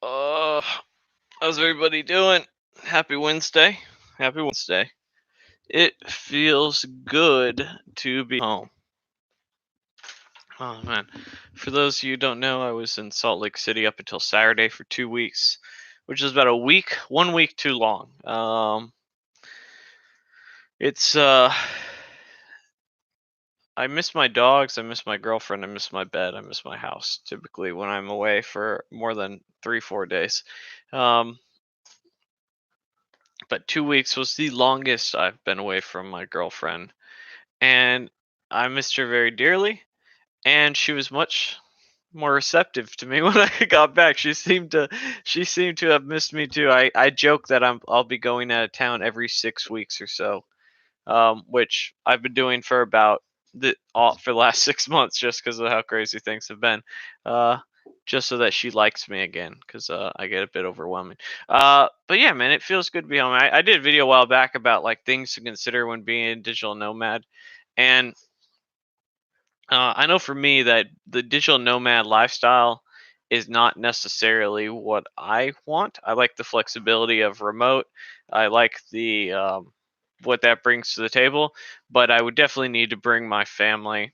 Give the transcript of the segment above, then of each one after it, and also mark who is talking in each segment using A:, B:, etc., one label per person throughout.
A: Uh, how's everybody doing? Happy Wednesday. Happy Wednesday. It feels good to be home. Oh man. For those of you who don't know, I was in Salt Lake City up until Saturday for 2 weeks, which is about a week, 1 week too long. It's I miss my dogs, I miss my girlfriend, I miss my bed, I miss my house. Typically when I'm away for more than 3-4 days. Um but 2 weeks was the longest I've been away from my girlfriend, and I missed her very dearly. And she was much more receptive to me when I got back. She seemed to have missed me too. I joke that I'll be going out of town every 6 weeks or so, which I've been doing for about for the last 6 months, just because of how crazy things have been. Uh, just so that she likes me again, because I get a bit overwhelming. But yeah, man, it feels good to be home. I did a video a while back about like things to consider when being a digital nomad, and I know for me that the digital nomad lifestyle is not necessarily what I want. I like the flexibility of remote. I like the what that brings to the table, but I would definitely need to bring my family,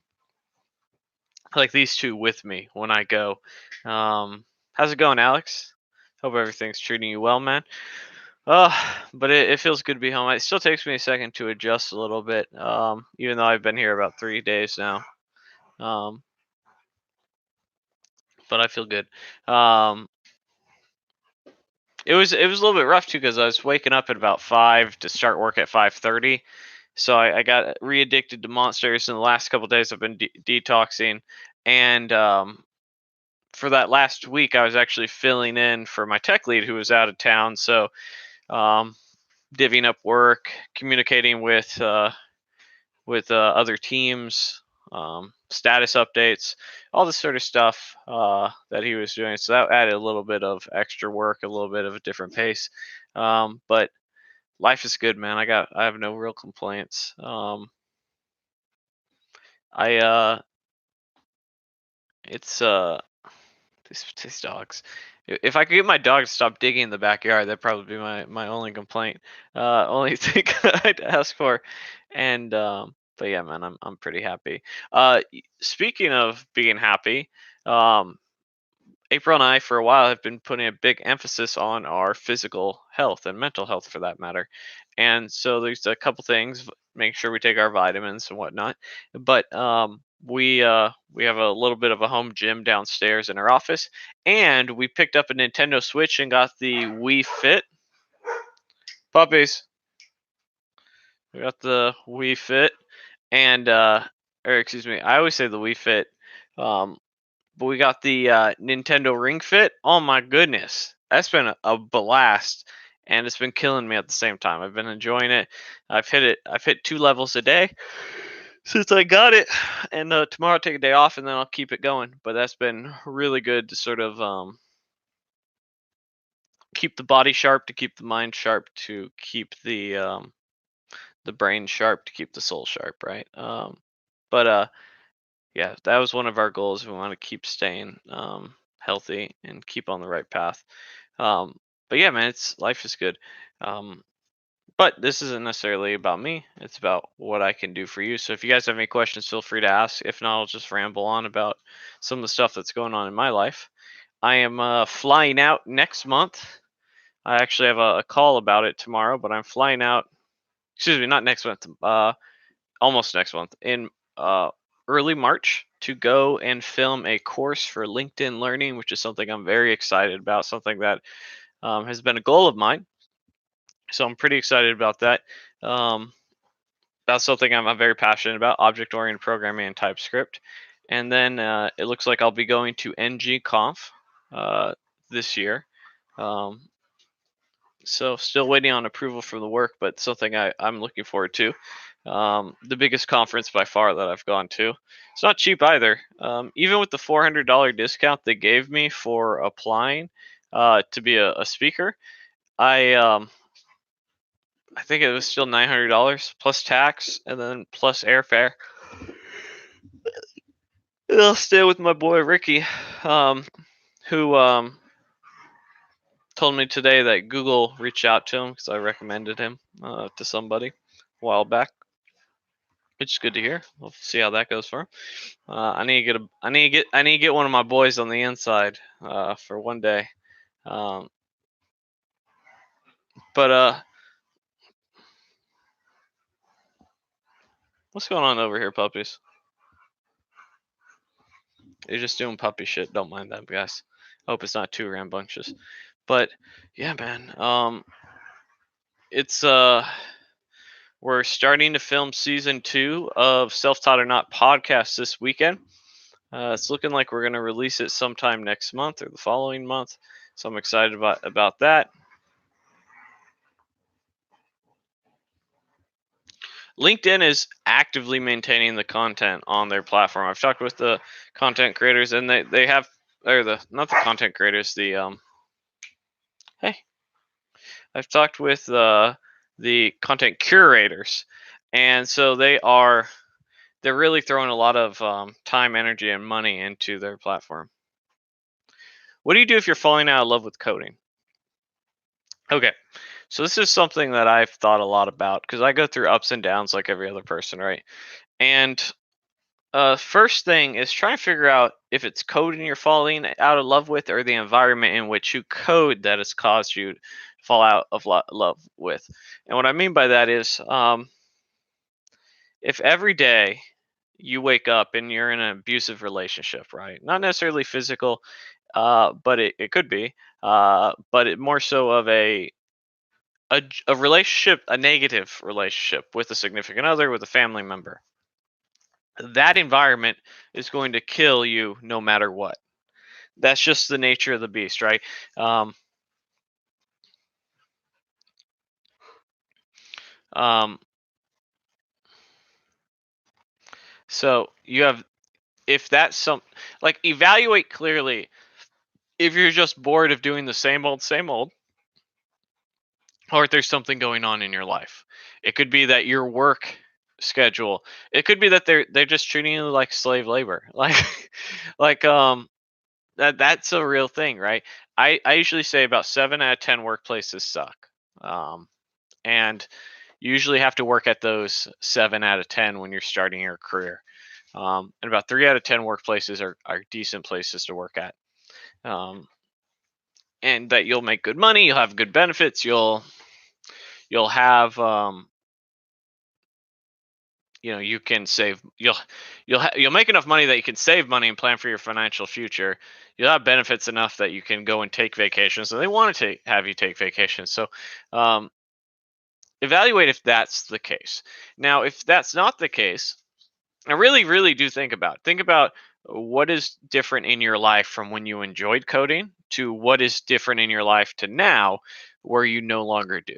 A: like these two, with me when I go. How's it going, Alex? Hope everything's treating you well, man. Uh, but it feels good to be home. It still takes me a second to adjust a little bit, even though I've been here about 3 days now. Um, but I feel good. Um, it was a little bit rough too because I was waking up at about 5 to start work at 5:30. So I got re-addicted to monsters in the last couple days. I've been detoxing, and for that last week, I was actually filling in for my tech lead who was out of town. So um, divvying up work, communicating with other teams, status updates, all this sort of stuff that he was doing. So that added a little bit of extra work, a little bit of a different pace. But life is good, man. I have no real complaints. I it's these dogs. If I could get my dog to stop digging in the backyard, that'd probably be my only complaint. Only thing I'd ask for. And but yeah, man, I'm pretty happy. Speaking of being happy, um, April and I, for a while, have been putting a big emphasis on our physical health and mental health, for that matter. And so there's a couple things. Make sure we take our vitamins and whatnot. But we have a little bit of a home gym downstairs in our office, and we picked up a Nintendo Switch and got the Wii Fit puppies. We got the Wii Fit, and or excuse me, I always say the Wii Fit. Um, but we got the Nintendo Ring Fit. Oh my goodness, that's been a blast, and it's been killing me at the same time. I've been enjoying it. I've hit it. I've hit 2 levels a day since I got it, and tomorrow I'll take a day off, and then I'll keep it going. But that's been really good to sort of keep the body sharp, to keep the mind sharp, to keep the brain sharp, to keep the soul sharp, right? But yeah, that was one of our goals. We want to keep staying healthy and keep on the right path. Um, but yeah, man, it's life is good. Um, but this isn't necessarily about me. It's about what I can do for you. So if you guys have any questions, feel free to ask. If not, I'll just ramble on about some of the stuff that's going on in my life. I am flying out next month. I actually have a call about it tomorrow, but I'm flying out. Excuse me, not next month. Almost next month, in uh, early March, to go and film a course for LinkedIn Learning, which is something I'm very excited about, something that has been a goal of mine. So I'm pretty excited about that. Um, that's something I'm very passionate about: object-oriented programming and TypeScript. And then it looks like I'll be going to NGConf this year. Um, so still waiting on approval from the work, but something I'm looking forward to. The biggest conference by far that I've gone to. It's not cheap either. Even with the $400 discount they gave me for applying to be a speaker, I I think it was still $900 plus tax and then plus airfare. And I'll stay with my boy Ricky, who told me today that Google reached out to him because I recommended him to somebody a while back, which is good to hear. We'll see how that goes for him. I need to get I need to get one of my boys on the inside for one day. Um, but what's going on over here, puppies? You're just doing puppy shit. Don't mind them, guys. Hope it's not too rambunctious. But yeah, man. It's we're starting to film season 2 of Self Taught or Not podcast this weekend. It's looking like we're gonna release it sometime next month or the following month. So I'm excited about that. LinkedIn is actively maintaining the content on their platform. I've talked with the content creators, and they have, or the not the content creators, the hey, I've talked with the content curators, and so they're really throwing a lot of time, energy, and money into their platform. What do you do if you're falling out of love with coding? Okay, so this is something that I've thought a lot about because I go through ups and downs like every other person, right? And first thing is try and figure out if it's coding you're falling out of love with or the environment in which you code that has caused you to fall out of love with. And what I mean by that is if every day you wake up and you're in an abusive relationship, right? Not necessarily physical, but it could be, but it more so of a relationship, a negative relationship with a significant other, with a family member. That environment is going to kill you no matter what. That's just the nature of the beast, right? Um, um, so you have, if that's some, like, evaluate clearly if you're just bored of doing the same old, or if there's something going on in your life. It could be that your work schedule. It could be that they're just treating you like slave labor, like that's a real thing, right? I usually say about 7 out of 10 workplaces suck, um, and you usually have to work at those 7 out of 10 when you're starting your career. And about 3 out of 10 workplaces are decent places to work at, um, and that you'll make good money, you'll have good benefits, you'll have you can save, you'll make enough money that you can save money and plan for your financial future. You'll have benefits enough that you can go and take vacations, and they want to have you take vacations. So um, evaluate if that's the case. Now, if that's not the case, I really, really do think about what is different in your life from when you enjoyed coding to what is different in your life to now where you no longer do.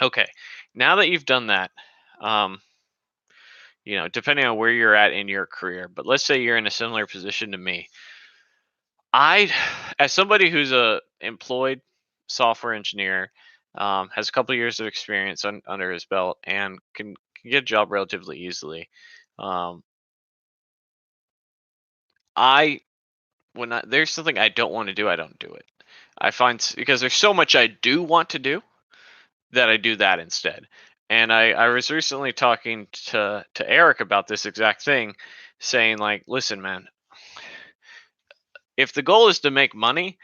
A: Okay, now that you've done that, um, depending on where you're at in your career, but let's say you're in a similar position to me. I, as somebody who's a employed software engineer, has a couple of years of experience under his belt and can get a job relatively easily. Um, I there's something I don't want to do, I don't do it. I find because there's so much I do want to do that I do that instead. And I was recently talking to Eric about this exact thing, saying like, listen, man, if the goal is to make money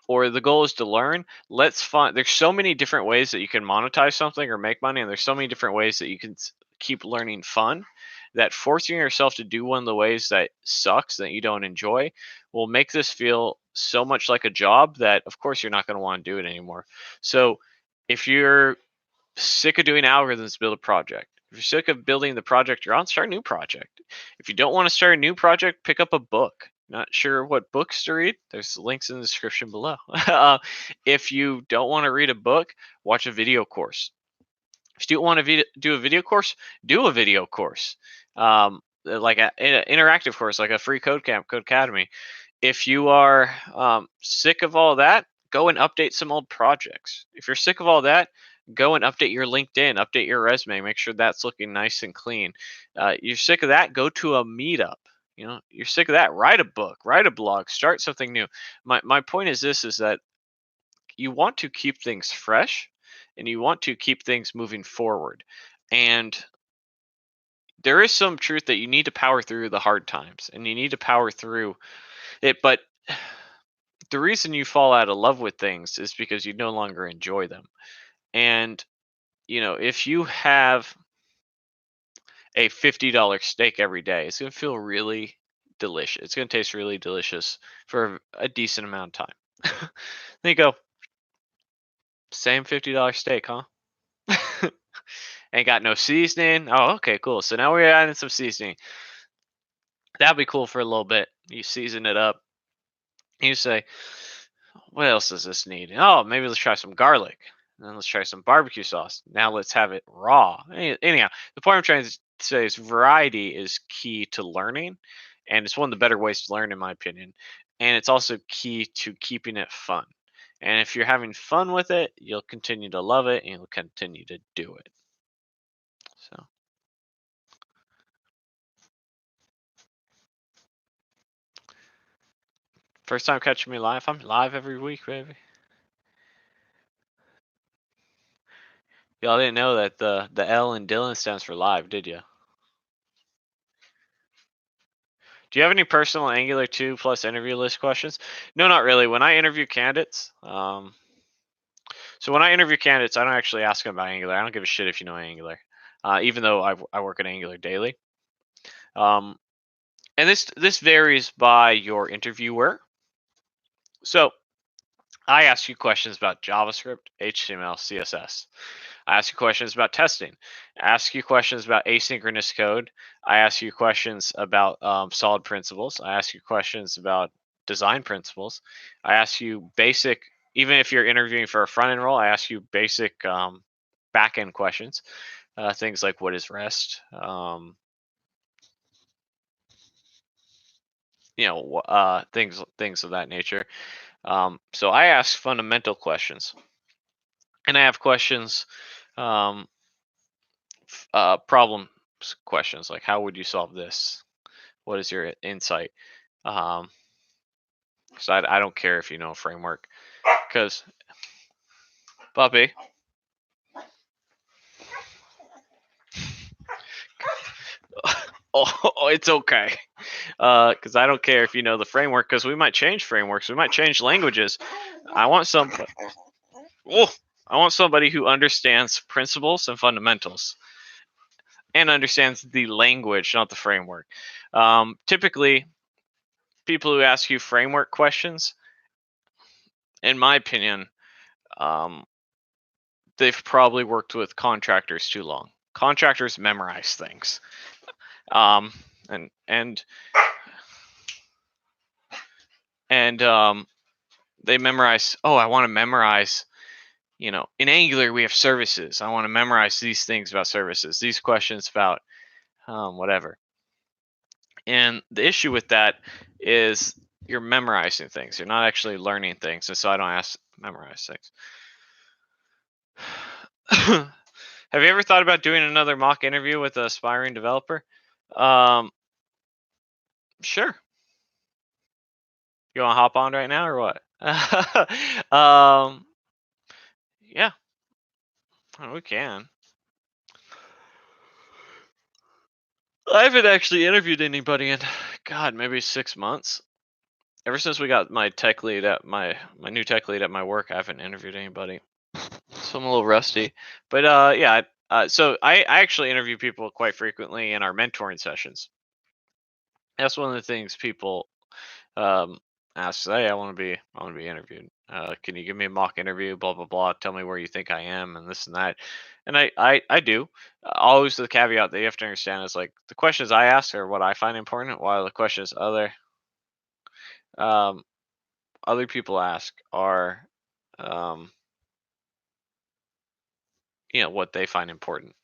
A: or the goal is to learn, let's find. There's so many different ways that you can monetize something or make money, and there's so many different ways that you can keep learning fun. That forcing yourself to do one of the ways that sucks that you don't enjoy will make this feel so much like a job that, of course, you're not going to want to do it anymore. So, if you're sick of doing algorithms, build a project. If you're sick of building the project you're on, start a new project. If you don't want to start a new project, pick up a book. Not sure what books to read? There's links in the description below. If you don't want to read a book, watch a video course. If you don't want to do a video course, do a video course. Like an interactive course, like a free code camp, Code Academy. If you are sick of all that, go and update some old projects. If you're sick of all that, go and update your LinkedIn, update your resume, make sure that's looking nice and clean. You're sick of that, go to a meetup. You're sick of that, write a book, write a blog, start something new. My point is this: is that you want to keep things fresh and you want to keep things moving forward. And there is some truth that you need to power through the hard times and you need to power through it. But the reason you fall out of love with things is because you no longer enjoy them. And, if you have a $50 steak every day, it's going to feel really delicious. It's going to taste really delicious for a decent amount of time. Then you go, same $50 steak, huh? Ain't got no seasoning. Oh, okay, cool. So now we're adding some seasoning. That'd be cool for a little bit. You season it up. You say, what else does this need? Oh, maybe let's try some garlic. And then let's try some barbecue sauce. Now let's have it raw. Anyhow, the point I'm trying to say is variety is key to learning. And it's one of the better ways to learn, in my opinion. And it's also key to keeping it fun. And if you're having fun with it, you'll continue to love it and you'll continue to do it. So, first time catching me live. I'm live every week, baby. Y'all didn't know that the L in Dylan stands for live, did you? Do you have any personal Angular 2 plus interview list questions? No, not really. When I interview candidates, so when I interview candidates, I don't actually ask them about Angular. I don't give a shit if you know Angular, even though I work in Angular daily. And this varies by your interviewer. So I ask you questions about JavaScript, HTML, CSS. I ask you questions about testing. I ask you questions about asynchronous code. I ask you questions about solid principles. I ask you questions about design principles. I ask you basic, even if you're interviewing for a front end role, I ask you basic back end questions. Things like what is REST? Things of that nature. So I ask fundamental questions, and I have questions. Problem questions like how would you solve this? What is your insight? Um, because I don't care if you know a framework. Because puppy, oh, it's okay. Because I don't care if you know the framework. Because we might change frameworks. We might change languages. I want some. Oh, I want somebody who understands principles and fundamentals and understands the language, not the framework. Typically, people who ask you framework questions, in my opinion, um, they've probably worked with contractors too long. Contractors memorize things, um, and and and they memorize. Oh, I want to memorize. In Angular we have services. I want to memorize these things about services. These questions about whatever. And the issue with that is you're memorizing things. You're not actually learning things, and so I don't memorize things. Have you ever thought about doing another mock interview with an aspiring developer? Um, sure. You want to hop on right now or what? Yeah, we can. I haven't actually interviewed anybody in, God, maybe 6 months. Ever since we got my tech lead at my new tech lead at my work, I haven't interviewed anybody. So I'm a little rusty. But yeah. So I actually interview people quite frequently in our mentoring sessions. That's one of the things people um, ask. Hey, I want to be interviewed. Can you give me a mock interview? Blah blah blah. Tell me where you think I am, and this and that. And I do. Always the caveat that you have to understand is like the questions I ask are what I find important, while the questions um, other people ask are um, what they find important,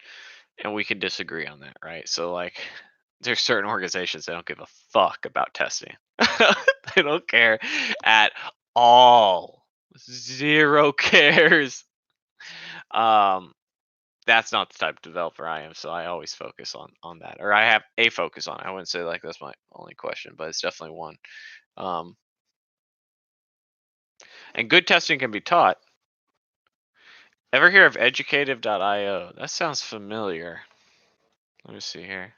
A: and we can disagree on that, right? So like there's certain organizations that don't give a fuck about testing. They don't care at all. Zero cares. um that's not the type of developer I am, so I always focus on that, or I have a focus on it. I wouldn't say like that's my only question, but it's definitely one. um And good testing can be taught. Ever hear of educative.io? That sounds familiar. Let me see here.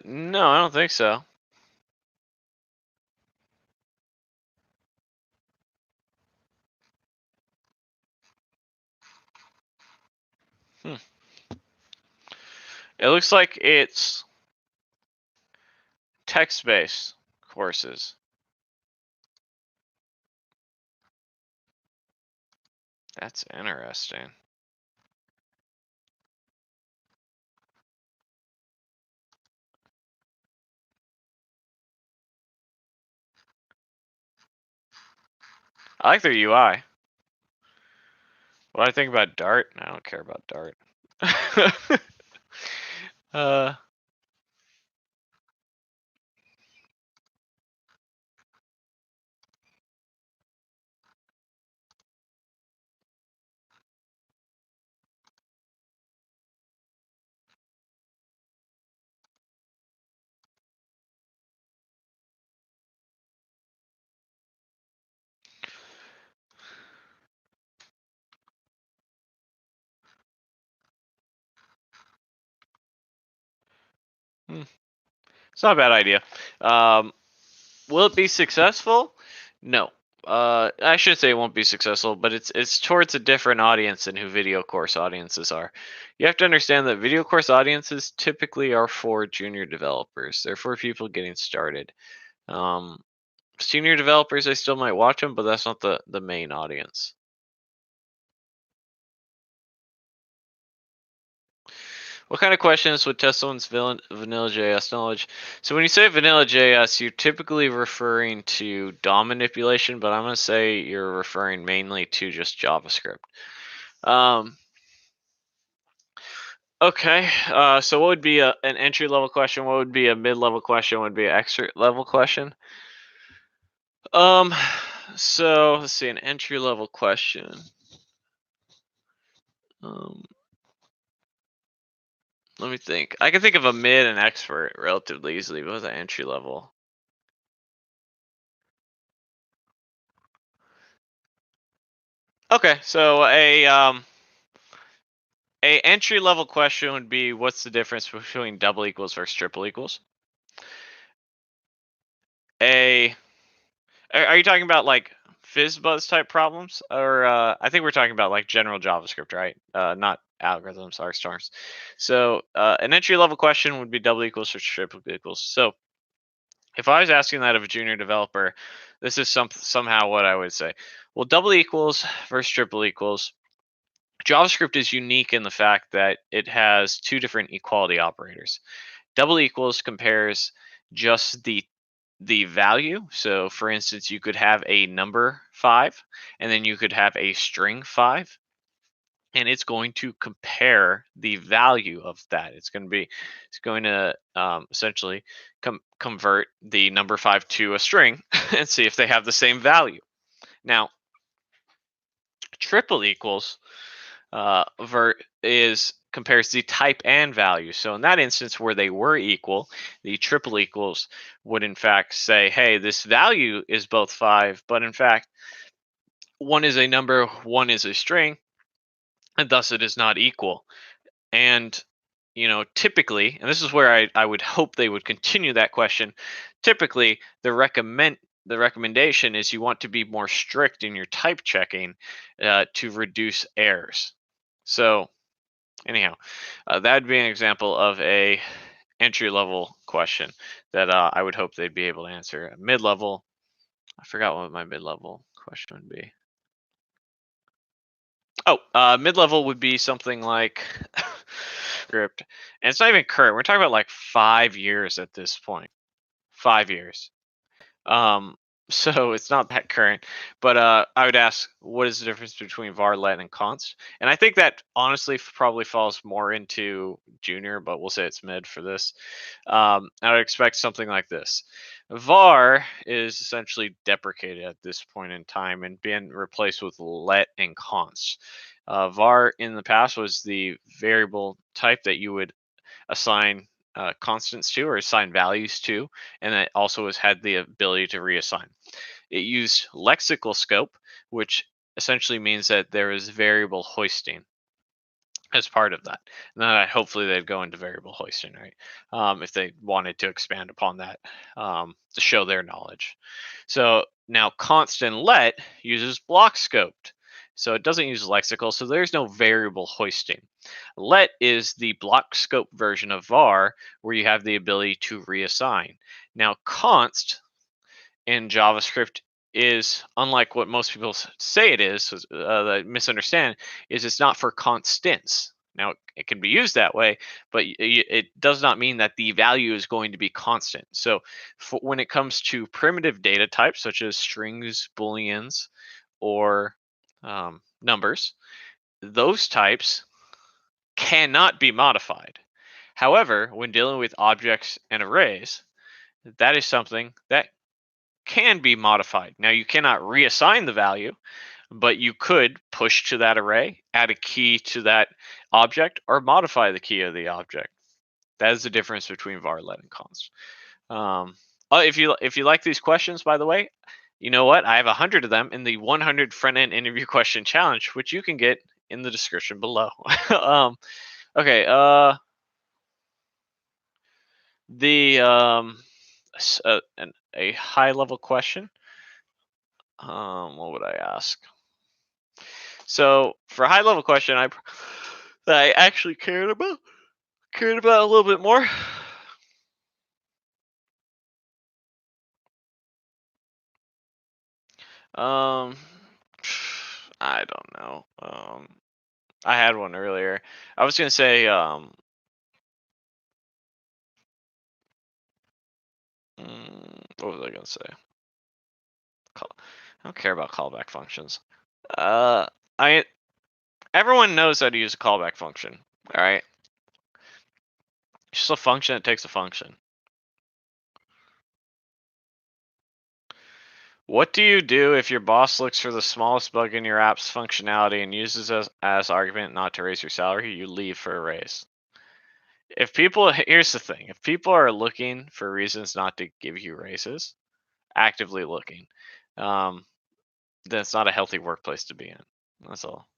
A: No, I don't think so. Hmm. It looks like it's text-based courses. That's interesting. I like their UI. What do I think about Dart? I don't care about Dart. uh, it's not a bad idea. Will it be successful? No. I should say it won't be successful, but it's towards a different audience than who video course audiences are. You have to understand that video course audiences typically are for junior developers. They're for people getting started. Um, Senior developers, they still might watch them, but that's not the main audience. What kind of questions would test someone's vanilla JS knowledge? So when you say vanilla JS, you're typically referring to DOM manipulation, but I'm going to say you're referring mainly to just JavaScript. Okay, so what would be an entry level question? What would be a mid level question? What would be an expert level question? Um, so let's see, an entry level question. Um, Let me think. I can think of a mid and expert relatively easily, but what's an entry level? Okay, so a entry level question would be, what's the difference between double equals versus triple equals? A Are you talking about like FizzBuzz type problems, or I think we're talking about like general JavaScript, right? Not algorithms or stars. So an entry level question would be double equals versus triple equals. So if I was asking that of a junior developer, this is somehow what I would say. Well, double equals versus triple equals. JavaScript is unique in the fact that it has two different equality operators. Double equals compares just the value. So for instance, you could have a number 5 and then you could have a string 5, and it's going to compare the value of that. It's going to essentially convert the number 5 to a string and see if they have the same value. Now, triple equals compares the type and value. So in that instance where they were equal, the triple equals would in fact say, hey, this value is both 5, but in fact one is a number, one is a string, and thus it is not equal. And typically, and this is where I would hope they would continue that question, typically the recommendation is you want to be more strict in your type checking to reduce errors. So anyhow, that would be an example of a entry level question that I would hope they'd be able to answer. Mid level, I forgot what my mid level question would be. Oh, mid level would be something like script, and it's not even current. We're talking about like 5 years at this point. 5 years. Um, so it's not that current, but I would ask, what is the difference between var, let, and const? And I think that honestly probably falls more into junior, but we'll say it's mid for this. I would expect something like this. Var is essentially deprecated at this point in time and being replaced with let and const. Var in the past was the variable type that you would assign constants to or assign values to, and it also has had the ability to reassign. It used lexical scope, which essentially means that there is variable hoisting as part of that. And then hopefully they'd go into variable hoisting, right? If they wanted to expand upon that to show their knowledge. So now constant let uses block scoped. So it doesn't use lexical, so there's no variable hoisting. Let is the block scope version of var where you have the ability to reassign. Now const in JavaScript is unlike what most people say it is, that misunderstand, is it's not for constants. Now, it can be used that way, but it does not mean that the value is going to be constant. So when it comes to primitive data types, such as strings, booleans, or numbers, those types cannot be modified. However, when dealing with objects and arrays, that is something that can be modified. Now, you cannot reassign the value, but you could push to that array, add a key to that object, or modify the key of the object. That is the difference between var, let, and const. If you like these questions, by the way, you know what? I have 100 of them in the 100 front end interview question challenge, which you can get in the description below. Okay. A high level question. What would I ask? So for a high level question, that I actually cared about a little bit more. Um, I don't know. I had one earlier. I was gonna say, what was I gonna say? I don't care about callback functions. Uh, I everyone knows how to use a callback function. All right, it's just a function that takes a function. What do you do if your boss looks for the smallest bug in your app's functionality and uses as argument not to raise your salary? You leave for a raise. Here's the thing: if people are looking for reasons not to give you raises, actively looking, um, then it's not a healthy workplace to be in. That's all.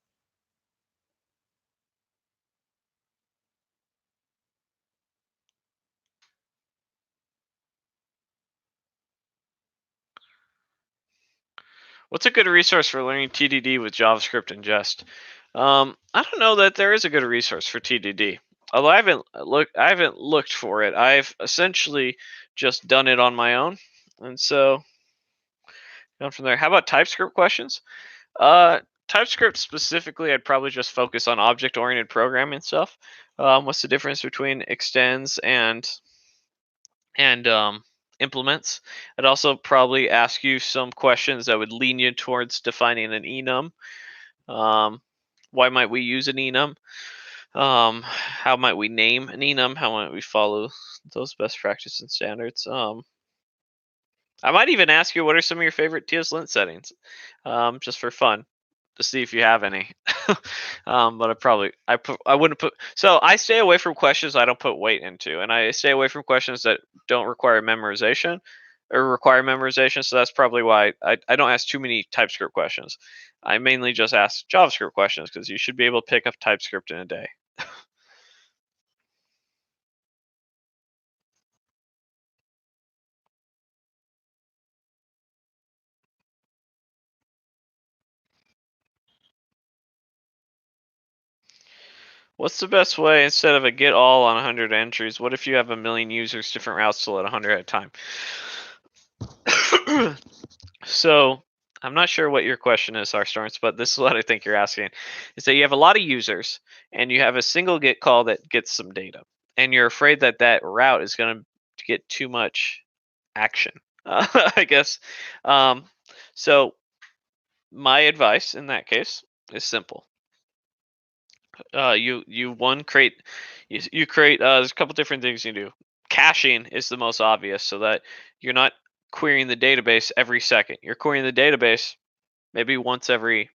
A: What's a good resource for learning TDD with JavaScript and Jest? I don't know that there is a good resource for TDD. Although I haven't looked for it. I've essentially just done it on my own, and so gone from there. How about TypeScript questions? Uh, TypeScript specifically, I'd probably just focus on object-oriented programming stuff. What's the difference between extends and implements? I'd also probably ask you some questions that would lean you towards defining an enum. Why might we use an enum? How might we name an enum? How might we follow those best practices and standards? I might even ask you what are some of your favorite TS-lint settings, just for fun, to see if you have any. But I wouldn't put. So I stay away from questions I don't put weight into, and I stay away from questions that don't require memorization or require memorization. So that's probably why I don't ask too many TypeScript questions. I mainly just ask JavaScript questions because you should be able to pick up TypeScript in a day. What's the best way instead of a get all on 100 entries? What if you have a million users, different routes to let 100 at a time? So I'm not sure what your question is, Starstars, but this is what I think you're asking: is that you have a lot of users and you have a single get call that gets some data, and you're afraid that that route is going to get too much action. I guess. So my advice in that case is simple. You one create you create there's a couple different things you do. Caching is the most obvious, so that you're not querying the database every second. You're querying the database maybe once every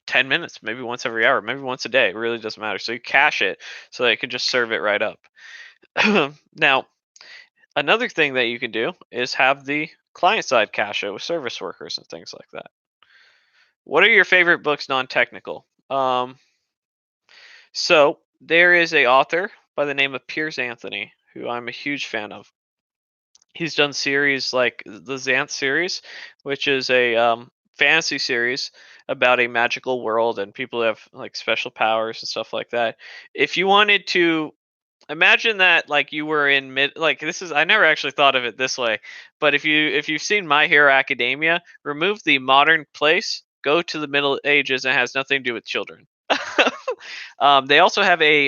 A: 10 minutes, maybe once every hour, maybe once a day. It really doesn't matter. So you cache it so that it can just serve it right up. Now, another thing that you can do is have the client side cache it with service workers and things like that. What are your favorite books non-technical? So there is a author by the name of Piers Anthony who I'm a huge fan of. He's done series like the Xanth series, which is a fantasy series about a magical world and people who have like special powers and stuff like that. If you wanted to imagine that like you were in mid like this is I never actually thought of it this way, but if you've seen My Hero Academia, remove the modern place, go to the Middle Ages, and it has nothing to do with children. They also have a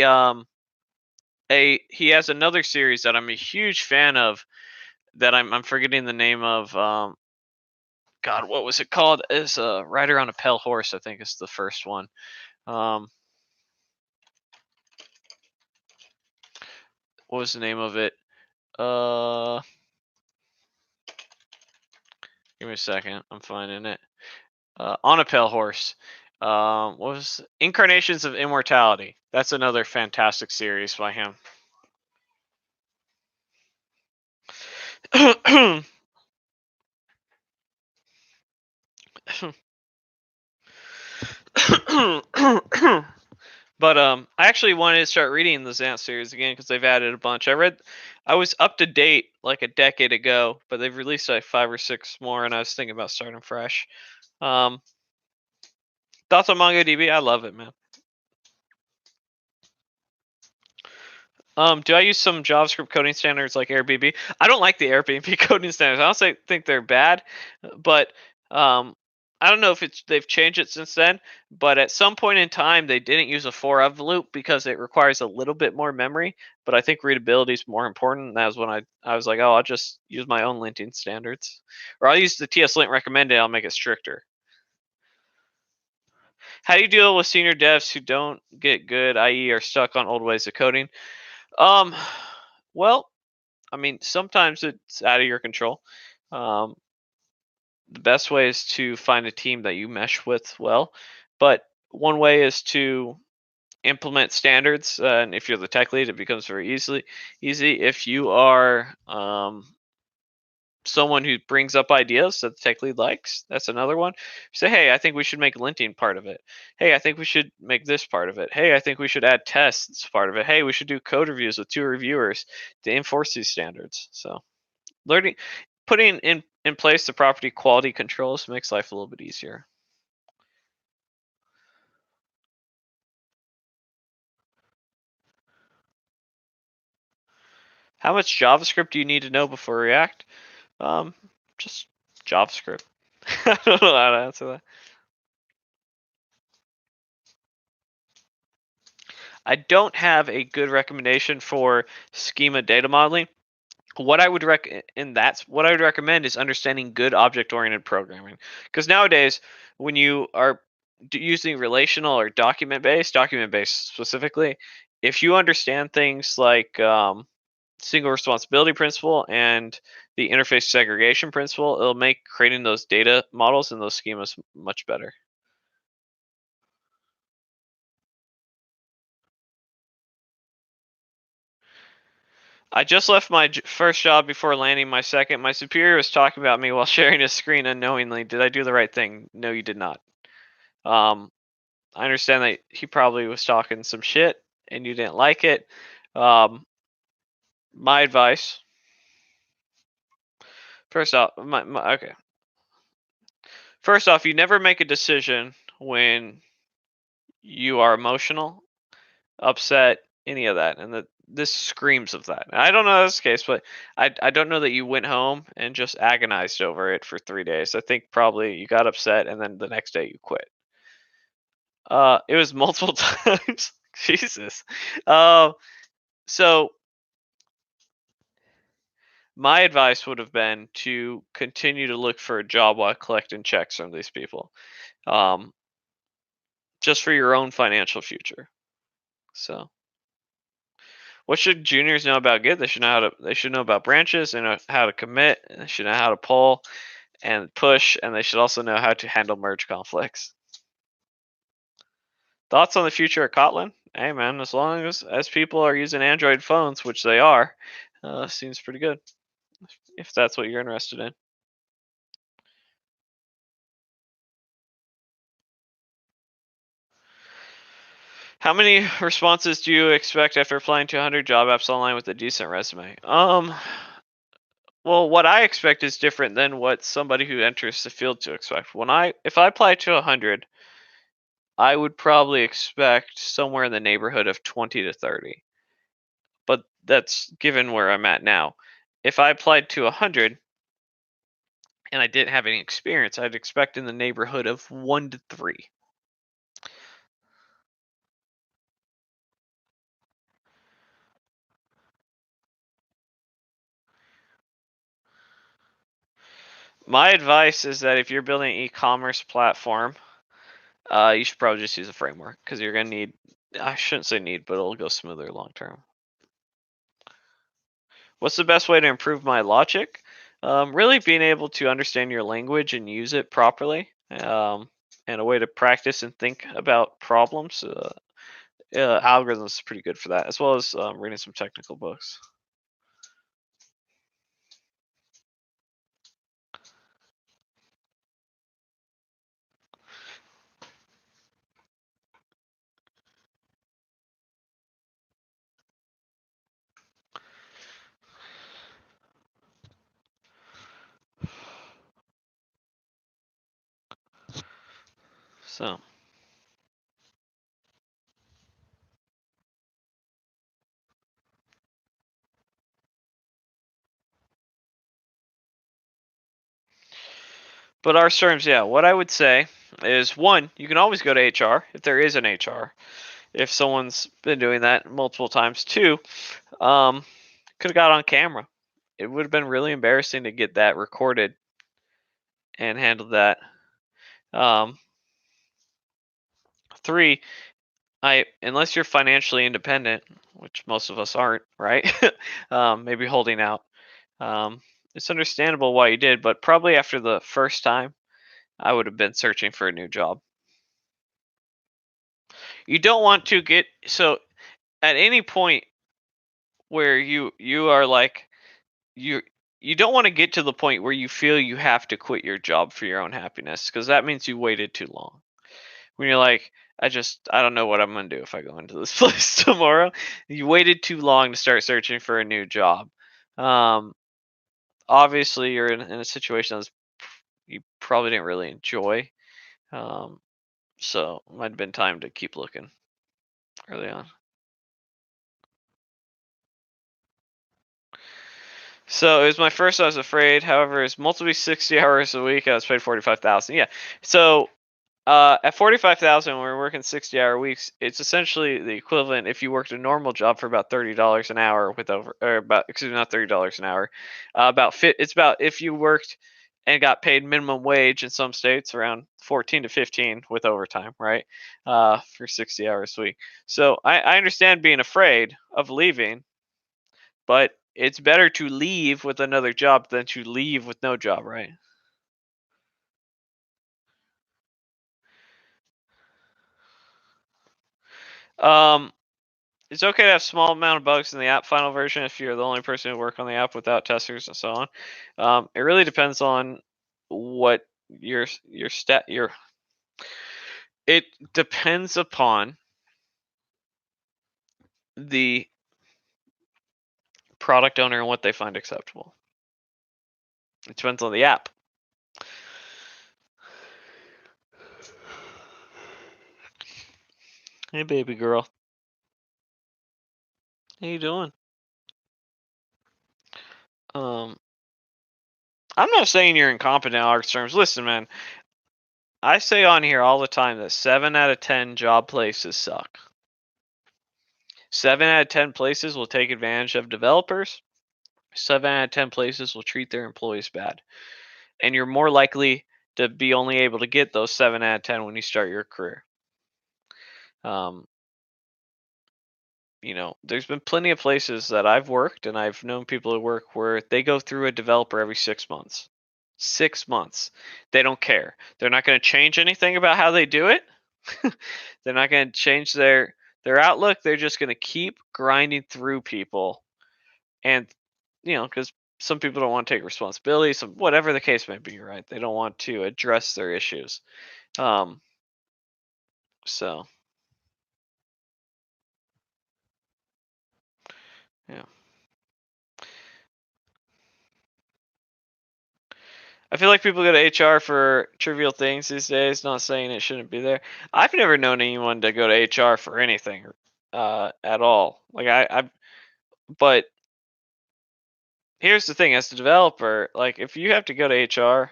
A: he has another series that I'm a huge fan of that I'm forgetting the name of. God, what was it called? Is Rider on a Pale Horse, I think is the first one. Um, what was the name of it? Uh, Give me a second. I'm finding it. On a Pale Horse. What was Incarnations of Immortality? That's another fantastic series by him. But I actually wanted to start reading the Xant series again because they've added a bunch. I was up to date like a decade ago, but they've released like 5 or 6 more, and I was thinking about starting fresh. Um, Thoughts on MongoDB? I love it, man. Do I use some JavaScript coding standards like Airbnb? I don't like the Airbnb coding standards. I don't think they're bad, but um, I don't know if they've changed it since then. But at some point in time, they didn't use a for of loop because it requires a little bit more memory. But I think readability is more important. And that was when I was like, oh, I'll just use my own linting standards, or I'll use the TS lint recommended. I'll make it stricter. How do you deal with senior devs who don't get good, i.e., are stuck on old ways of coding? Um, well, I mean, sometimes it's out of your control. Um, the best way is to find a team that you mesh with well. But one way is to implement standards. And if you're the tech lead, it becomes very easy. If you are someone who brings up ideas that the tech lead likes, that's another one. Say, hey, I think we should make linting part of it. Hey, I think we should make this part of it. Hey, I think we should add tests part of it. Hey, we should do code reviews with 2 reviewers to enforce these standards. So learning, putting in place the property quality controls makes life a little bit easier. How much JavaScript do you need to know before React? Just JavaScript. I don't know how to answer that. I don't have a good recommendation for schema data modeling. What I would what I would recommend is understanding good object-oriented programming. Because nowadays, when you are using relational or document-based specifically, if you understand things like single responsibility principle and the interface segregation principle, it'll make creating those data models and those schemas much better. I just left my first job before landing my second. My superior was talking about me while sharing his screen unknowingly. Did I do the right thing? No, you did not. Um, I understand that he probably was talking some shit and you didn't like it. My advice, first off, okay. First off, you never make a decision when you are emotional, upset, any of that, and this screams of that. I don't know this case, but I don't know that you went home and just agonized over it for 3 days. I think probably you got upset and then the next day you quit. It was multiple times. Jesus. So my advice would have been to continue to look for a job while collecting checks from these people, um, just for your own financial future. So, what should juniors know about Git? They should know They should know about branches and how to commit. And they should know how to pull and push, and they should also know how to handle merge conflicts. Thoughts on the future of Kotlin? Hey man, as long as people are using Android phones, which they are, seems pretty good. If that's what you're interested in. How many responses do you expect after applying to 100 job apps online with a decent resume? Well, what I expect is different than what somebody who enters the field to expect. If I apply to 100, I would probably expect somewhere in the neighborhood of 20 to 30. But that's given where I'm at now. If I applied to 100 and I didn't have any experience, I'd expect in the neighborhood of 1 to 3. My advice is that if you're building an e-commerce platform, you should probably just use a framework because you're gonna need. I shouldn't say need, but it'll go smoother long term. What's the best way to improve my logic? Really being able to understand your language and use it properly, and a way to practice and think about problems. Algorithms is pretty good for that, as well as reading some technical books. So, but our terms, yeah. What I would say is one, you can always go to HR if there is an HR. If someone's been doing that multiple times. Two, could have got on camera. It would have been really embarrassing to get that recorded and handled that. Um, Three, I unless you're financially independent, which most of us aren't, right? Maybe holding out. Um, it's understandable why you did, but probably after the first time, I would have been searching for a new job. You don't want to get so at any point where you are like you you don't want to get to the point where you feel you have to quit your job for your own happiness because that means you waited too long. When you're like, I don't know what I'm gonna do if I go into this place tomorrow. You waited too long to start searching for a new job. Um, Obviously, you're in a situation that's you probably didn't really enjoy. Um, so it might have been time to keep looking early on. So it was my first. I was afraid. However, it's multiple 60 hours a week. I was paid 45,000. Yeah. So at 45,000, when we're working 60-hour weeks, it's essentially the equivalent if you worked a normal job for about $30 an hour with over, or about, excuse me, not $30 an hour, it's about if you worked and got paid minimum wage in some states around 14 to 15 with overtime, right? For 60 hours a week. So I understand being afraid of leaving, but it's better to leave with another job than to leave with no job, right? Um, It's okay to have small amount of bugs in the app final version if you're the only person who work on the app without testers and so on. It really depends on what your stat your. It depends upon the product owner and what they find acceptable. It depends on the app. Hey, baby girl, how you doing? Um, I'm not saying you're incompetent in art terms. Listen, man, I say on here all the time that 7 out of 10 job places suck. 7 out of 10 places will take advantage of developers. 7 out of 10 places will treat their employees bad. And you're more likely to be only able to get those 7 out of 10 when you start your career. Um, there's been plenty of places that I've worked and I've known people who work where they go through a developer every 6 months. 6 months. They don't care. They're not going to change anything about how they do it. They're not going to change Their outlook, they're just going to keep grinding through people, and because some people don't want to take responsibility, some whatever the case may be, right? They don't want to address their issues. Um, so yeah. I feel like people go to HR for trivial things these days, not saying it shouldn't be there. I've never known anyone to go to HR for anything at all. Like but here's the thing: as a developer, like if you have to go to HR,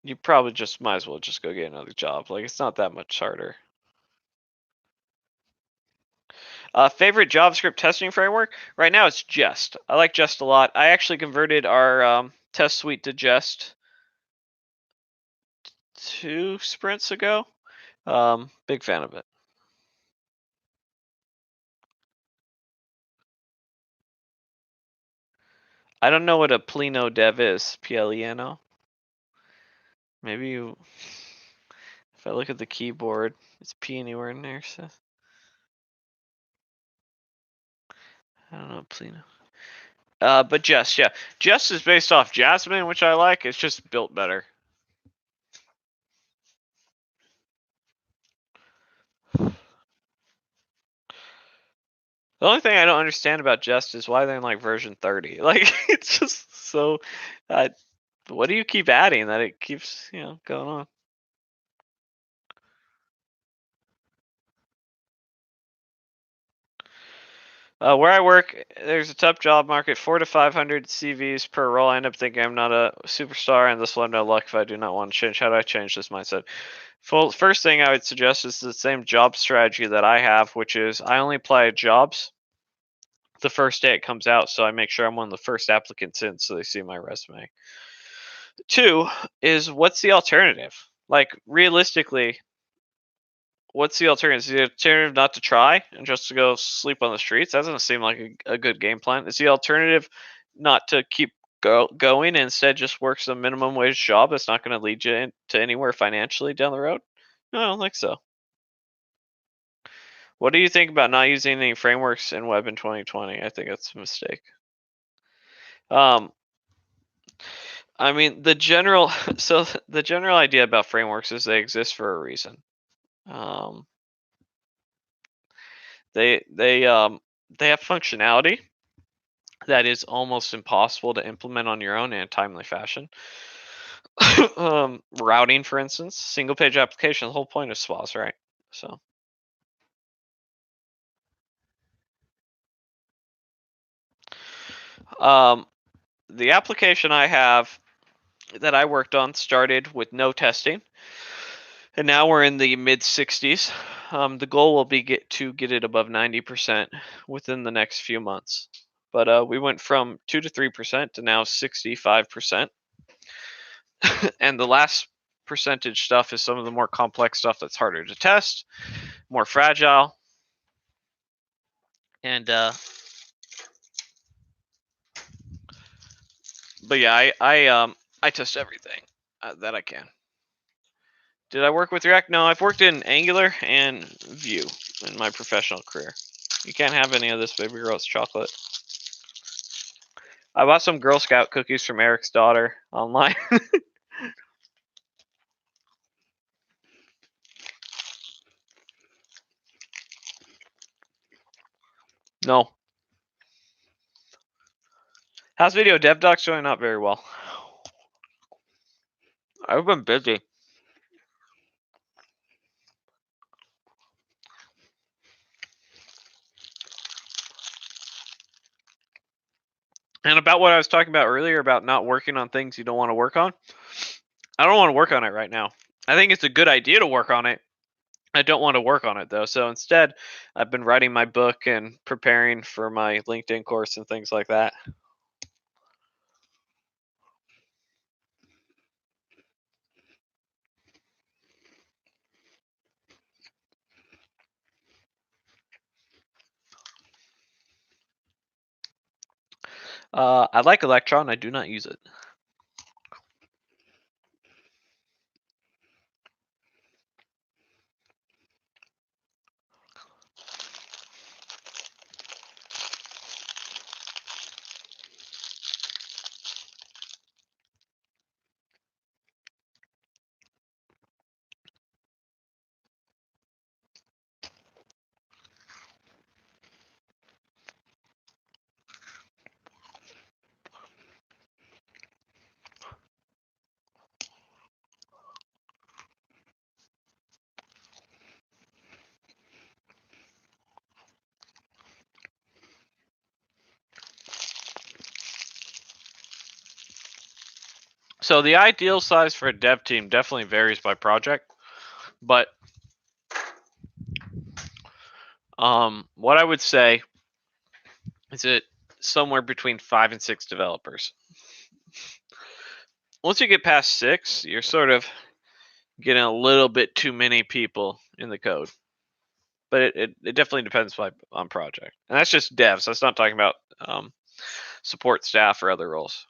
A: you probably just might as well just go get another job. Like it's not that much harder. Favorite JavaScript testing framework? Right now it's Jest. I like Jest a lot. I actually converted our test suite to Jest 2 sprints ago. Big fan of it. I don't know what a Pleno dev is. Pleno. Maybe you. If I look at the keyboard, it's P anywhere in there. So I don't know Pleno. But Jest, yeah, Jest is based off Jasmine, which I like. It's just built better. The only thing I don't understand about Jest is why they're in like version 30. Like it's just so. What do you keep adding that it keeps going on? Where I work, there's a tough job market, 400 to 500 CVs per role. I end up thinking I'm not a superstar, and this will have no luck if I do not want to change. How do I change this mindset? First thing I would suggest is the same job strategy that I have, which is I only apply to jobs the first day it comes out, so I make sure I'm one of the first applicants in, so they see my resume. Two is what's the alternative? Like realistically, what's the alternative? Is the alternative not to try and just to go sleep on the streets? That doesn't seem like a good game plan. Is the alternative not to keep going and instead just work some minimum wage job that's not going to lead you to anywhere financially down the road? No, I don't think so. What do you think about not using any frameworks in web in 2020? I think that's a mistake. Um, I mean, the general idea about frameworks is they exist for a reason. Um, they have functionality that is almost impossible to implement on your own in a timely fashion. Routing, for instance, single page application. The whole point of SWAs, right? So, um, the application I have that I worked on started with no testing, and now we're in the mid 60s. The goal will be to get it above 90% within the next few months. But we went from 2 to 3% to now 65%. And the last percentage stuff is some of the more complex stuff that's harder to test, more fragile. And but yeah, I test everything that I can. Did I work with React? No, I've worked in Angular and Vue in my professional career. You can't have any of this, baby girl. It's chocolate. I bought some Girl Scout cookies from Eric's daughter online. No. How's video dev docs going? Not very well. I've been busy. And about what I was talking about earlier about not working on things you don't want to work on, I don't want to work on it right now. I think it's a good idea to work on it. I don't want to work on it though. So instead, I've been writing my book and preparing for my LinkedIn course and things like that. I like Electron. I do not use it. So the ideal size for a dev team definitely varies by project, but what I would say is it somewhere between 5 and 6 developers. Once you get past 6, you're sort of getting a little bit too many people in the code. But it definitely depends on project, and that's just devs. That's not talking about support staff or other roles.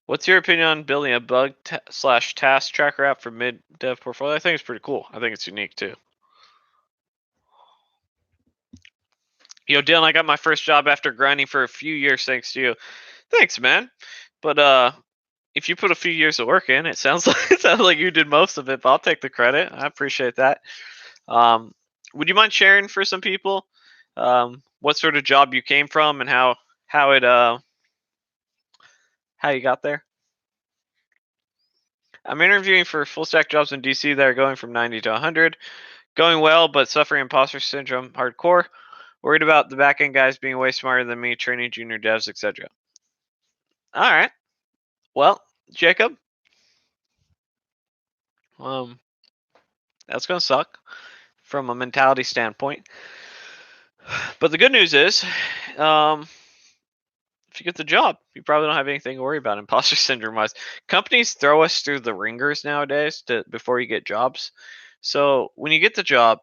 A: What's your opinion on building a bug slash task tracker app for mid dev portfolio? I think it's pretty cool. I think it's unique too. Yo, Dylan, I got my first job after grinding for a few years thanks to you. Thanks, man. But if you put a few years of work in, it sounds like you did most of it. But I'll take the credit. I appreciate that. Would you mind sharing for some people what sort of job you came from and how you got there? I'm interviewing for full stack jobs in DC that are going from 90 to 100. Going well, but suffering imposter syndrome hardcore. Worried about the back end guys being way smarter than me, training junior devs, etc. All right. Well, Jacob, that's gonna suck from a mentality standpoint. But the good news is, if you get the job, you probably don't have anything to worry about imposter syndrome wise. Companies throw us through the ringers nowadays before you get jobs. So when you get the job,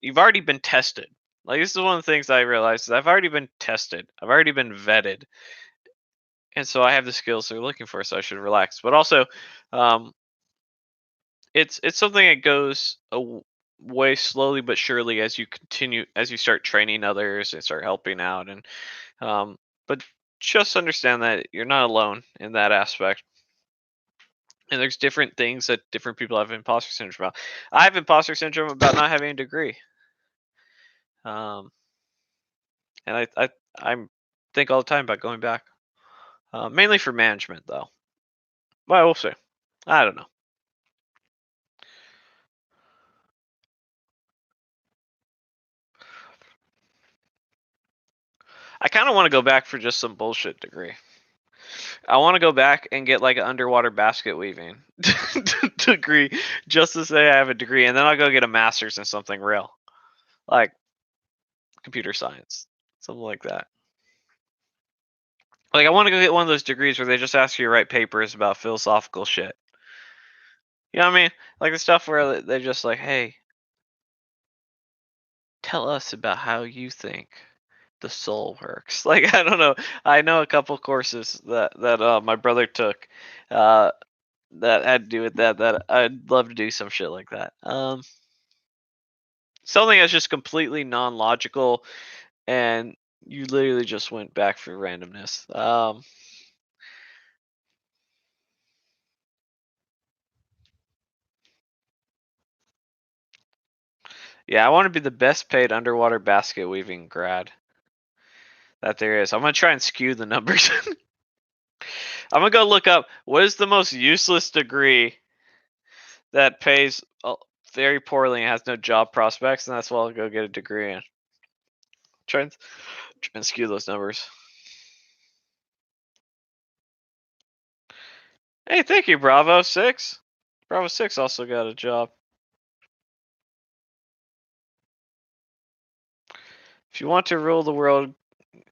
A: you've already been tested. Like, this is one of the things I realized is I've already been tested. I've already been vetted. And so I have the skills they're looking for, so I should relax. But also, um, it's something that goes way slowly but surely as you start training others and start helping out. And but just understand that you're not alone in that aspect. And there's different things that different people have imposter syndrome about. I have imposter syndrome about not having a degree. Um, and I think all the time about going back. Mainly for management though. Well, we'll see. I don't know. I kind of want to go back for just some bullshit degree. I want to go back and get like an underwater basket weaving degree just to say I have a degree, and then I'll go get a master's in something real, like computer science, something like that. Like, I want to go get one of those degrees where they just ask you to write papers about philosophical shit. You know what I mean? Like the stuff where they're just like, "Hey, tell us about how you think the soul works." Like, I don't know. I know a couple courses that my brother took uh, that had to do with that. That I'd love to do some shit like that. Something that's just completely non-logical, and you literally just went back for randomness. Yeah, I want to be the best paid underwater basket weaving grad that there is. I'm gonna try and skew the numbers. I'm gonna go look up what is the most useless degree that pays very poorly and has no job prospects, and that's what I'll go get a degree in. Try and skew those numbers. Hey, thank you, Bravo 6. Bravo 6 also got a job. If you want to rule the world,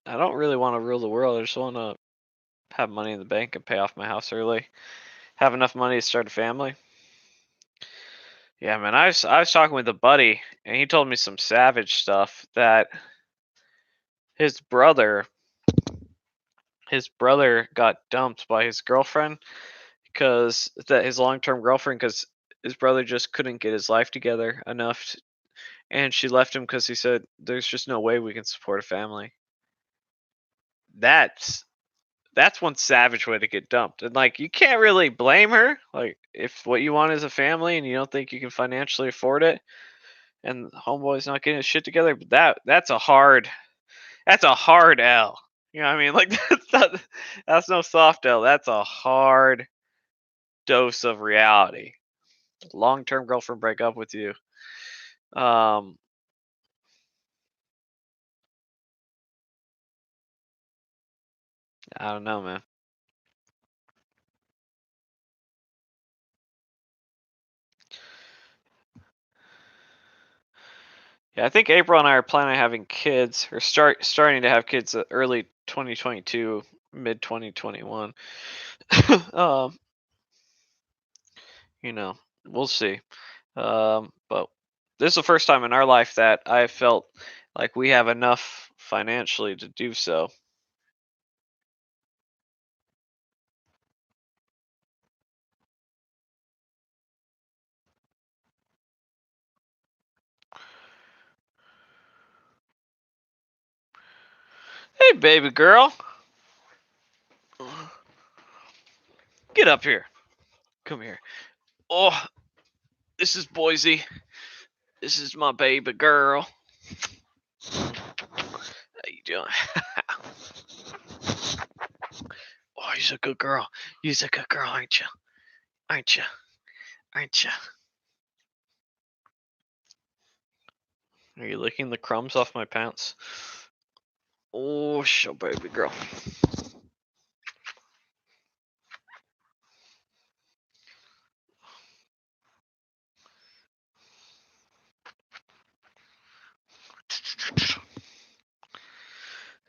A: I don't really want to rule the world. I just want to have money in the bank and pay off my house early. Have enough money to start a family. Yeah, man, I was talking with a buddy, and he told me some savage stuff that his brother his brother got dumped by his girlfriend because that his long-term girlfriend because his brother just couldn't get his life together enough and she left him because he said there's just no way we can support a family. That's one savage way to get dumped, and like, you can't really blame her. Like, if what you want is a family and you don't think you can financially afford it, and homeboy's not getting his shit together, but that's a hard L. You know what I mean? Like, that's no soft L. That's a hard dose of reality. Long-term girlfriend break up with you. Um, I don't know, man. Yeah, I think April and I are planning on having kids, or starting to have kids early 2022, mid 2021. um, you know, we'll see. But this is the first time in our life that I felt like we have enough financially to do so. Hey, baby girl, get up here. Come here. Oh, this is Boise. This is my baby girl. How you doing? Oh, you're a good girl. You're a good girl, aren't you? Aren't you? Aren't you? Are you licking the crumbs off my pants? Oh, show baby girl.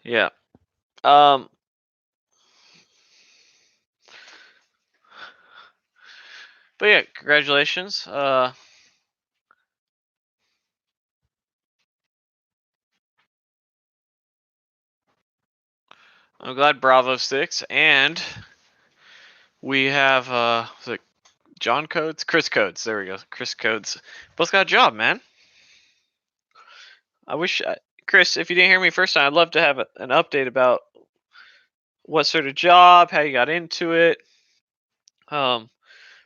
A: Yeah. Um. But yeah, congratulations. I'm glad Bravo 6 and we have the John Codes, Chris Codes. There we go. Chris Codes. Both got a job, man. I wish Chris, if you didn't hear me first time, I'd love to have an update about what sort of job, how you got into it, um,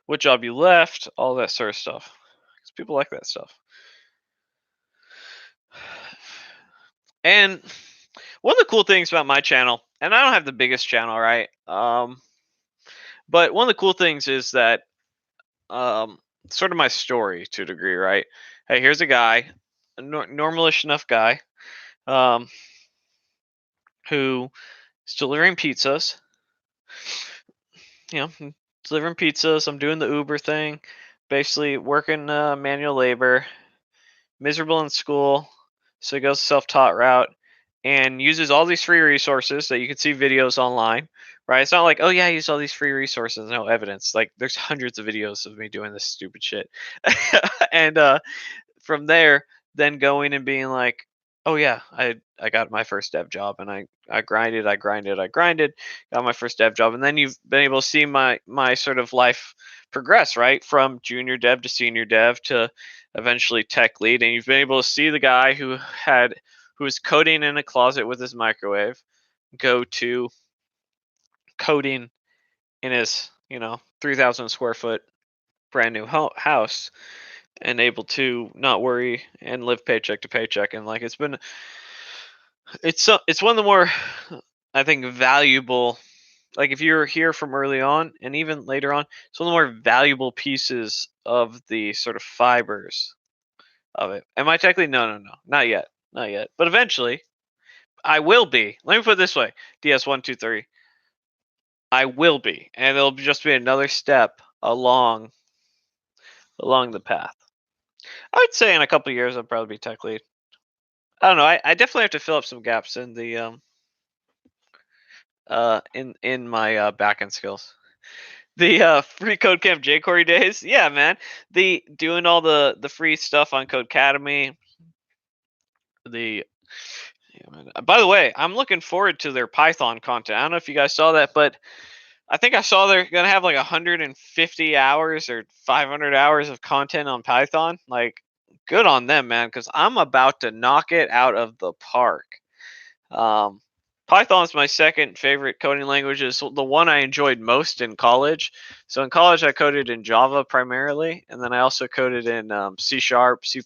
A: what job you left, all that sort of stuff. Because people like that stuff. And one of the cool things about my channel, and I don't have the biggest channel, right? But one of the cool things is that sort of my story to a degree, right? Hey, here's a guy, a normalish enough guy, um, who is delivering pizzas. You know, delivering pizzas. I'm doing the Uber thing, basically working manual labor, miserable in school, so he goes self-taught route and uses all these free resources that you can see videos online, right? It's not like, oh yeah, I use all these free resources, no evidence. Like there's hundreds of videos of me doing this stupid shit. And from there, then going and being like, oh yeah, I got my first dev job and I grinded, got my first dev job, and then you've been able to see my sort of life progress, right, from junior dev to senior dev to eventually tech lead, and you've been able to see the guy who was coding in a closet with his microwave go to coding in his 3,000 square foot brand new house and able to not worry and live paycheck to paycheck. And like it's one of the more, I think, valuable, like if you're here from early on and even later on, it's one of the more valuable pieces of the sort of fibers of it. Am I technically? No, not yet, not yet, but eventually I will be. Let me put it this way: DS123, I will be, and it'll just be another step along the path. I would say in a couple of years I'll probably be tech lead. I don't know. I definitely have to fill up some gaps in the in my backend skills. The free Code Camp jQuery days, yeah, man. The doing all the free stuff on Codecademy. The yeah, man. By the way, I'm looking forward to their Python content. I don't know if you guys saw that, but I think I saw they're gonna have like 150 hours or 500 hours of content on Python. Like, good on them, man, because I'm about to knock it out of the park. Um, Python is my second favorite coding language. It's the one I enjoyed most in college. So in college, I coded in Java primarily, and then I also coded in C Sharp, C++,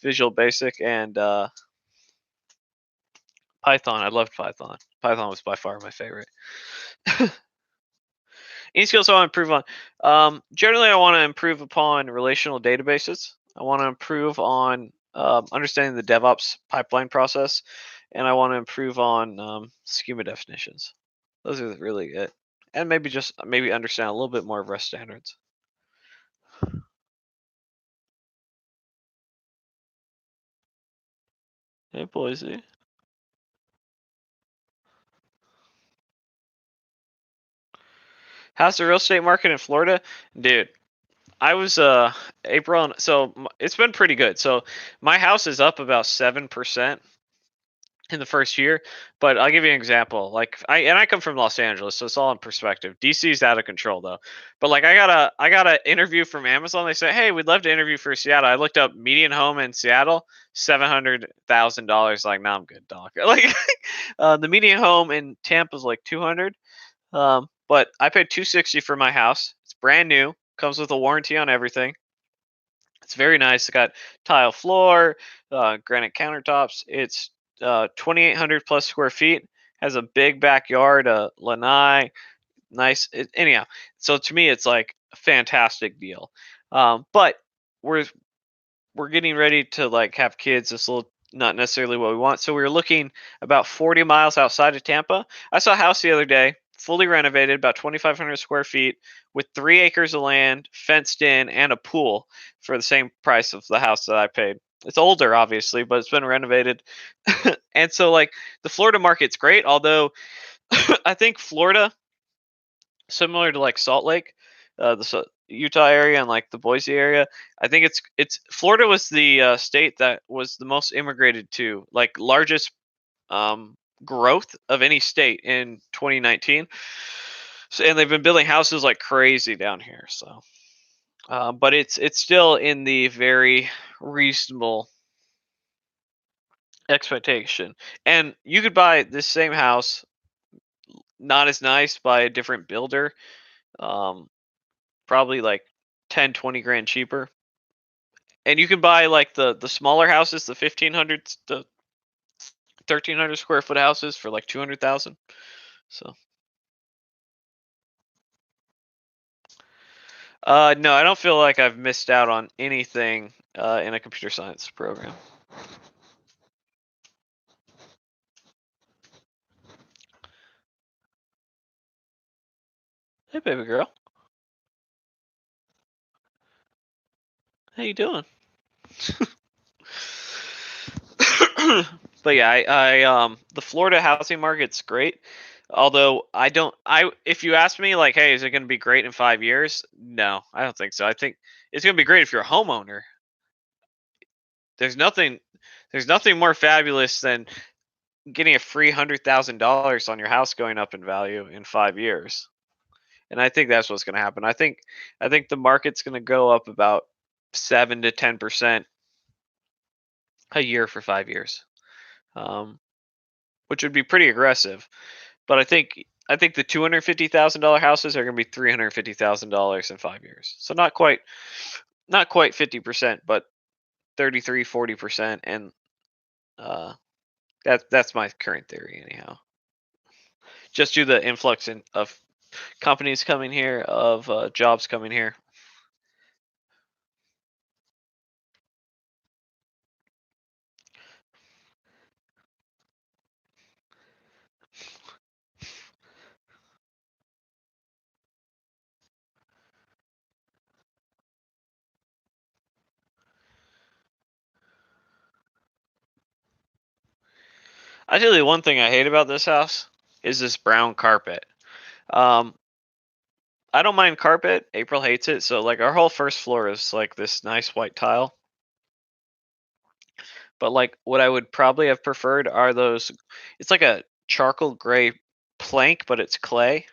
A: Visual Basic, and Python. I loved Python. Python was by far my favorite. Any skills I want to improve on? Generally, I want to improve upon relational databases. I want to improve on understanding the DevOps pipeline process, and I want to improve on schema definitions. Those are really good. And maybe just maybe understand a little bit more of rest standards. Hey, Boise. How's the real estate market in Florida? Dude, I was April so it's been pretty good. So my house is up about 7% in the first year, but I'll give you an example. Like I come from Los Angeles, so it's all in perspective. DC's out of control though. But like I got an interview from Amazon. They said, "Hey, we'd love to interview for Seattle." I looked up median home in Seattle, $700,000. Like, no, I'm good, dog. Like the median home in Tampa is like 200. But I paid 260 for my house. It's brand new, comes with a warranty on everything. It's very nice. It got tile floor, granite countertops. It's 2,800 plus square feet. Has a big backyard, a lanai, nice. Anyhow, so to me, it's like a fantastic deal. But we're we're getting ready to like have kids. This little not necessarily what we want. So we were looking about 40 miles outside of Tampa. I saw a house the other day, fully renovated, about 2,500 square feet, with 3 acres of land, fenced in, and a pool for the same price of the house that I paid. It's older, obviously, but it's been renovated. And so, like, the Florida market's great, although I think Florida, similar to like Salt Lake, Utah area and like the Boise area. I think it's Florida was the state that was the most immigrated to, like largest um, growth of any state in 2019. So, and they've been building houses like crazy down here. So, but it's still in the very reasonable expectation. And you could buy this same house, not as nice, by a different builder. Um, Probably like 10, 20 grand cheaper. And you can buy like the smaller houses, the 1,500 the 1,300 square foot houses for like 200,000. So no, I don't feel like I've missed out on anything in a computer science program. Hey, baby girl, how you doing? But yeah, the Florida housing market's great. Although I don't, I if you ask me like, hey, is it going to be great in 5 years? No, I don't think so. I think it's going to be great if you're a homeowner. There's nothing, there's nothing more fabulous than getting a free $100,000 on your house going up in value in 5 years. And I think that's what's going to happen. I think the market's going to go up about 7 to 10% a year for 5 years, um, which would be pretty aggressive. But I think the $250,000 houses are going to be $350,000 in 5 years. So not quite 50%, but 33, 40%, and uh, that's my current theory anyhow. Just due to the influx of companies coming here, of jobs coming here. I tell you one thing I hate about this house is this brown carpet. Um, I don't mind carpet. April hates it. So like our whole first floor is like this nice white tile. But like what I would probably have preferred are those. It's like a charcoal gray plank, but it's clay.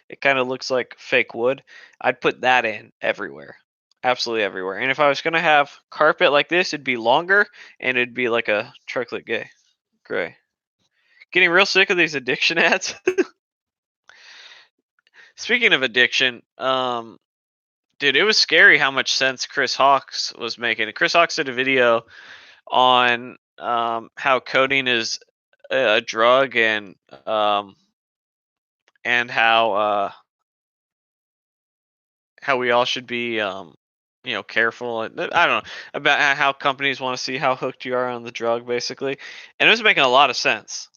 A: It kind of looks like fake wood. I'd put that in everywhere. Absolutely everywhere. And if I was gonna have carpet like this, it'd be longer and it'd be like a chocolate gray. Getting real sick of these addiction ads. Speaking of addiction, dude, it was scary how much sense Chris Hawks was making. Chris Hawks did a video on how coding is a drug, um, and how we all should be careful. I don't know about how companies want to see how hooked you are on the drug, basically, and it was making a lot of sense.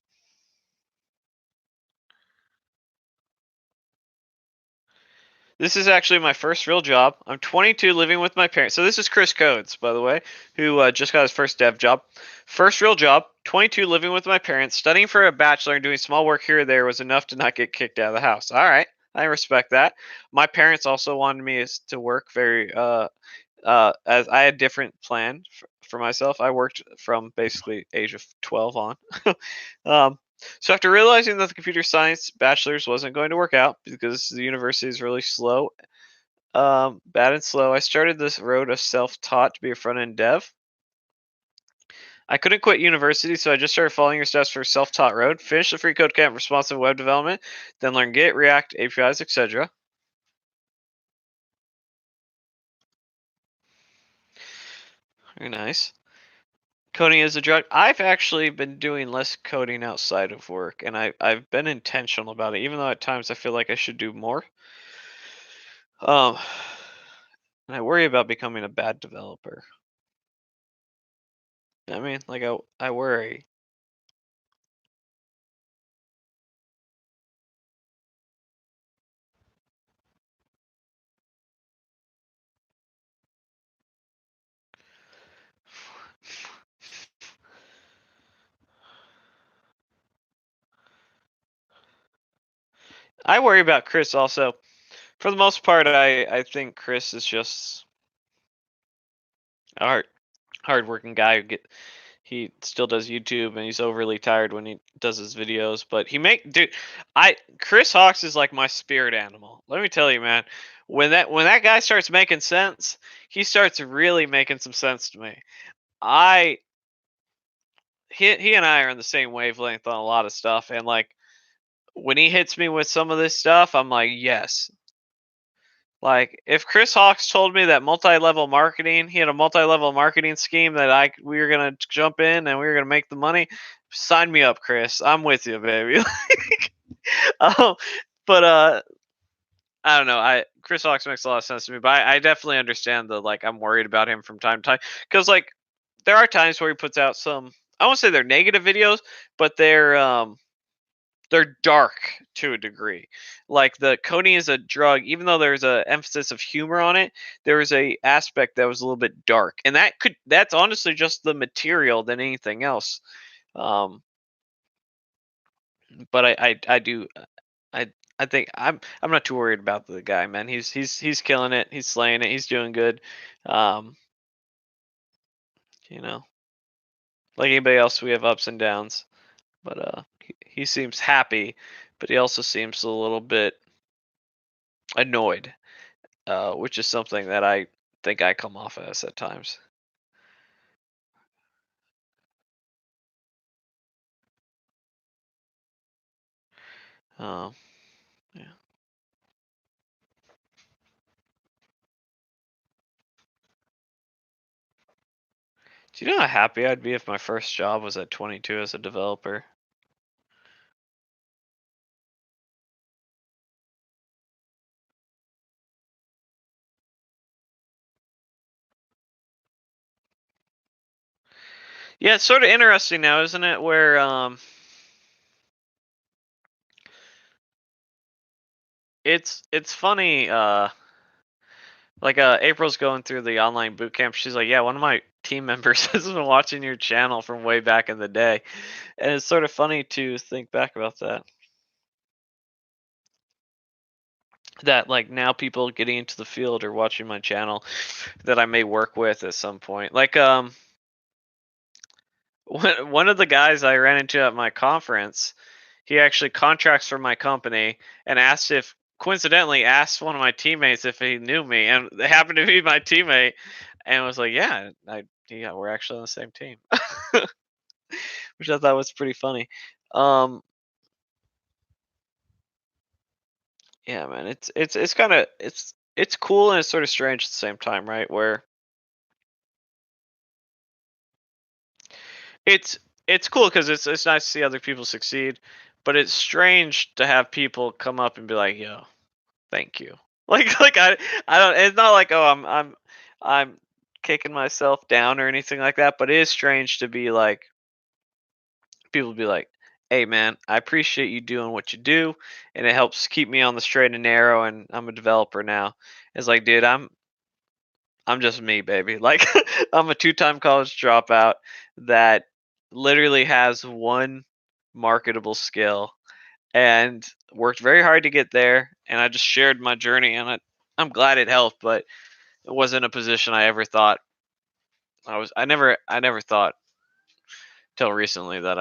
A: This is actually my first real job. I'm 22, living with my parents. So this is Chris Codes, by the way, who just got his first dev job. First real job. 22, living with my parents. Studying for a bachelor and doing small work here or there was enough to not get kicked out of the house. All right, I respect that. My parents also wanted me to work very as I had different plan for myself. I worked from basically age of 12 on. um, so after realizing that the computer science bachelor's wasn't going to work out because the university is really slow, bad and slow, I started this road of self-taught to be a front-end dev. I couldn't quit university, so I just started following your steps for self-taught road. Finish the free code camp, responsive web development, then learn Git, React, APIs, etc. Very nice. Coding is a drug. I've actually been doing less coding outside of work, and I've been intentional about it, even though at times I feel like I should do more. Um, and I worry about becoming a bad developer. I mean, like I worry. I worry about Chris also. For the most part, I think Chris is just a hardworking guy who he still does YouTube and he's overly tired when he does his videos. But dude, I Chris Hawks is like my spirit animal. Let me tell you, man. When that guy starts making sense, he starts really making some sense to me. I he and I are on the same wavelength on a lot of stuff, and like when he hits me with some of this stuff, I'm like, yes. Like if Chris Hawks told me that multi-level marketing, he had a multi-level marketing scheme that we were gonna jump in and we were gonna make the money. Sign me up, Chris. I'm with you, baby. um, but I don't know. I Chris Hawks makes a lot of sense to me, but I definitely understand the like. I'm worried about him from time to time because like there are times where he puts out some. I won't say they're negative videos, but they're dark to a degree. Like the coding is a drug, even though there's a emphasis of humor on it, there was a aspect that was a little bit dark. And that's honestly just the material than anything else. Um but I do I I think I'm not too worried about the guy, man. He's killing it. He's slaying it. He's doing good. Um, you know, like anybody else, we have ups and downs. But he seems happy, but he also seems a little bit annoyed, which is something that I think I come off as at times. Um, yeah. Do you know how happy I'd be if my first job was at 22 as a developer? Yeah, it's sort of interesting now, isn't it? Where it's funny. Like April's going through the online boot camp. She's like, yeah, one of my team members has been watching your channel from way back in the day, and it's sort of funny to think back about that. That like now people getting into the field or watching my channel that I may work with at some point. Like one of the guys I ran into at my conference, he actually contracts for my company and asked if coincidentally asked one of my teammates if he knew me, and they happened to be my teammate, and was like, yeah, we're actually on the same team, which I thought was pretty funny. Um, yeah, man, it's kind of it's cool and it's sort of strange at the same time, right? Where it's it's cool because it's nice to see other people succeed, but it's strange to have people come up and be like, "Yo, thank you." Like I don't. It's not like, oh, I'm kicking myself down or anything like that. But it is strange to be like people be like, Hey man, I appreciate you doing what you do, and it helps keep me on the straight and narrow. And I'm a developer now. It's like, dude, I'm just me, baby. Like, I'm a two-time college dropout that literally has one marketable skill and worked very hard to get there. And I just shared my journey, and I'm glad it helped, but it wasn't a position I ever thought I was. I never thought till recently that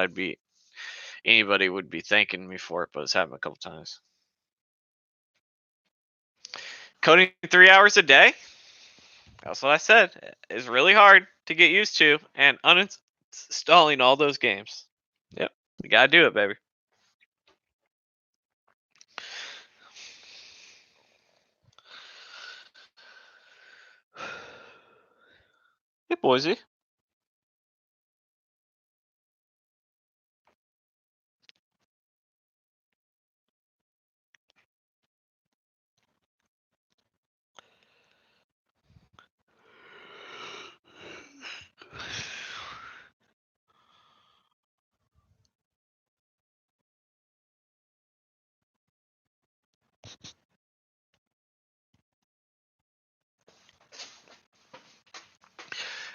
A: anybody would be thanking me for it, but it's happened a couple times. Coding 3 hours a day. That's what I said. It's really hard to get used to, and uninstalling all those games. Yep, you gotta do it, baby. Hey, Boise.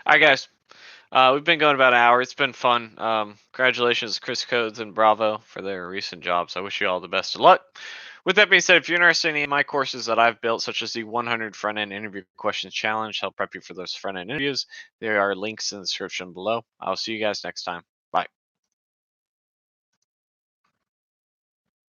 A: All right, guys. We've been going about an hour. It's been fun. Congratulations, Chris Codes and Bravo, for their recent jobs. I wish you all the best of luck. With that being said, if you're interested in any of my courses that I've built, such as the 100 front end interview questions challenge, help prep you for those front end interviews, there are links in the description below. I'll see you guys next time.